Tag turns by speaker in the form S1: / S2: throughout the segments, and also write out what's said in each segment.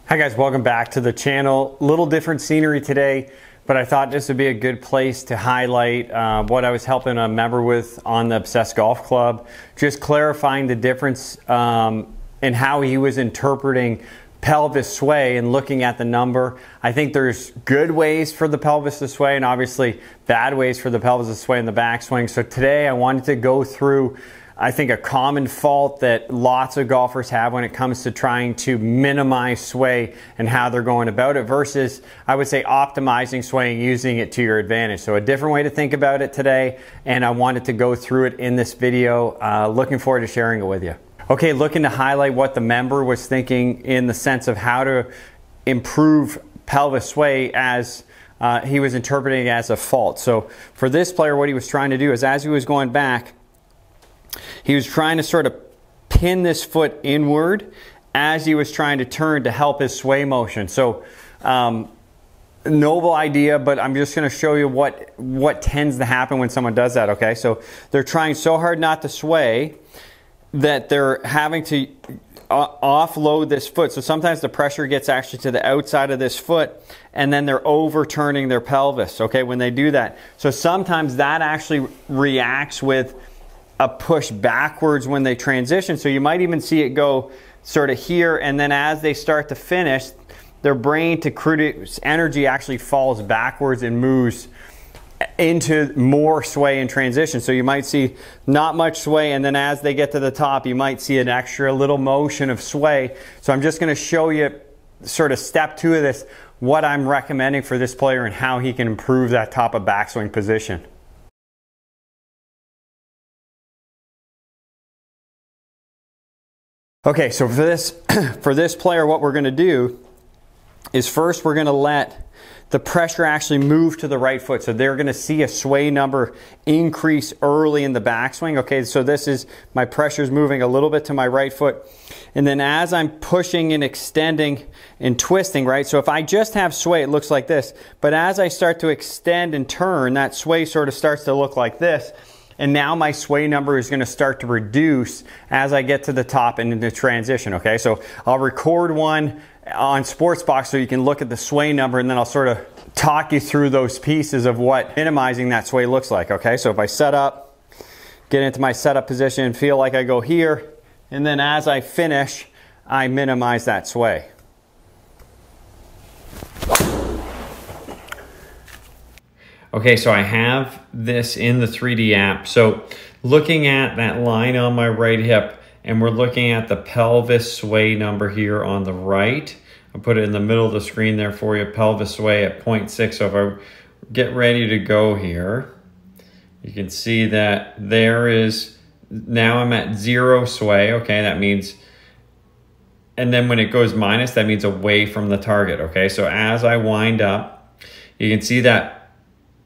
S1: Hi guys, welcome back to the channel. Little different scenery today, but I thought this would be a good place to highlight what I was helping a member with on the Obsessed Golf Club. Just clarifying the difference in how he was interpreting pelvis sway and looking at the number. I think there's good ways for the pelvis to sway and obviously bad ways for the pelvis to sway in the backswing. So today I wanted to go through, I think, a common fault that lots of golfers have when it comes to trying to minimize sway and how they're going about it versus, I would say, optimizing sway and using it to your advantage. So a different way to think about it today, and I wanted to go through it in this video. Looking forward to sharing it with you. Okay, looking to highlight what the member was thinking in the sense of how to improve pelvis sway as he was interpreting it as a fault. So for this player, what he was trying to do is as he was going back, he was trying to sort of pin this foot inward as he was trying to turn to help his sway motion. So noble idea, but I'm just going to show you what tends to happen when someone does that, okay? So they're trying so hard not to sway that they're having to offload this foot. So sometimes the pressure gets actually to the outside of this foot and then they're overturning their pelvis, okay, when they do that. So sometimes that actually reacts with a push backwards when they transition. So you might even see it go sort of here, and then as they start to finish, their brain to produce energy actually falls backwards and moves into more sway and transition. So you might see not much sway, and then as they get to the top, you might see an extra little motion of sway. So I'm just going to show you sort of step 2 of this, what I'm recommending for this player and how he can improve that top of backswing position. Okay, so for this player, what we're going to do is first we're going to let the pressure actually move to the right foot. So they're going to see a sway number increase early in the backswing. Okay, so this is my pressure's moving a little bit to my right foot. And then as I'm pushing and extending and twisting, right? So if I just have sway, it looks like this. But as I start to extend and turn, that sway sort of starts to look like this. And now my sway number is going to start to reduce as I get to the top and into transition, okay? So I'll record one on Sportsbox so you can look at the sway number, and then I'll sort of talk you through those pieces of what minimizing that sway looks like, okay? So if I set up, get into my setup position, feel like I go here, and then as I finish, I minimize that sway. Okay, so I have this in the 3D app. So looking at that line on my right hip, and we're looking at the pelvis sway number here on the right. I'll put it in the middle of the screen there for you, pelvis sway at 0.6. So if I get ready to go here, you can see that there is, now I'm at 0 sway, okay, that means, and then when it goes minus, that means away from the target, okay? So as I wind up, you can see that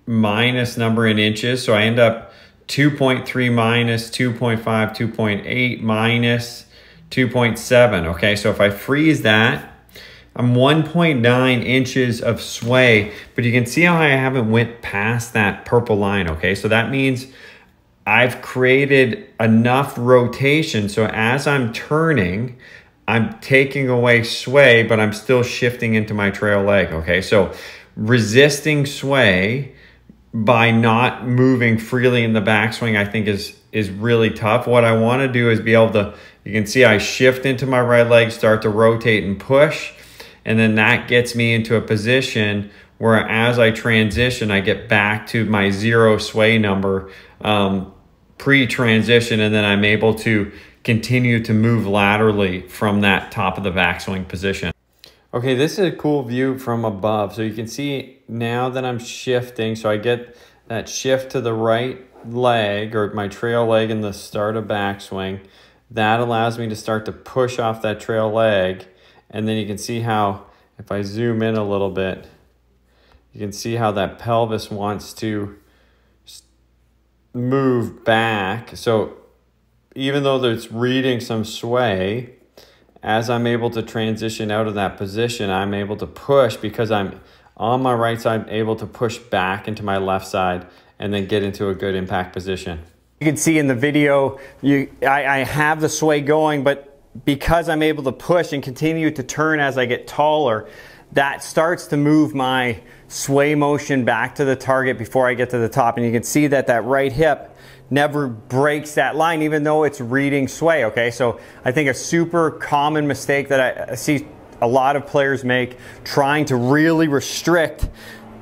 S1: minus number in inches. So I end up 2.3 minus 2.5, 2.8 minus 2.7. Okay, so if I freeze that, I'm 1.9 inches of sway, but you can see how I haven't went past that purple line. Okay, so that means I've created enough rotation. So as I'm turning, I'm taking away sway, but I'm still shifting into my trail leg. Okay, so resisting sway by not moving freely in the backswing, I think is really tough. What I want to do is be able to, you can see I shift into my right leg, start to rotate and push, and then that gets me into a position where as I transition, I get back to my 0 sway number pre-transition, and then I'm able to continue to move laterally from that top of the backswing position. Okay, this is a cool view from above. So you can see now that I'm shifting, so I get that shift to the right leg or my trail leg in the start of backswing. That allows me to start to push off that trail leg. And then you can see how, if I zoom in a little bit, you can see how that pelvis wants to move back. So even though there's reading some sway, as I'm able to transition out of that position, I'm able to push because I'm on my right side, able to push back into my left side and then get into a good impact position. You can see in the video, I have the sway going, but because I'm able to push and continue to turn as I get taller, that starts to move my sway motion back to the target before I get to the top. And you can see that that right hip never breaks that line, even though it's reading sway, okay? So I think a super common mistake that I see a lot of players make, trying to really restrict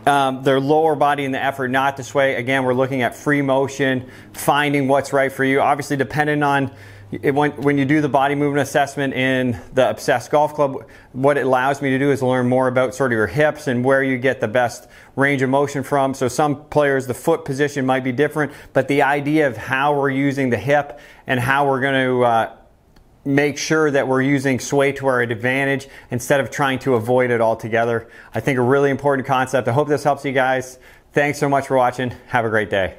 S1: their lower body in the effort not to sway. Again, we're looking at free motion, finding what's right for you. Obviously, depending on when you do the body movement assessment in the Obsessed Golf Club, what it allows me to do is learn more about sort of your hips and where you get the best range of motion from. So some players, the foot position might be different, but the idea of how we're using the hip and how we're going to make sure that we're using sway to our advantage instead of trying to avoid it altogether, I think a really important concept. I hope this helps you guys. Thanks so much for watching. Have a great day.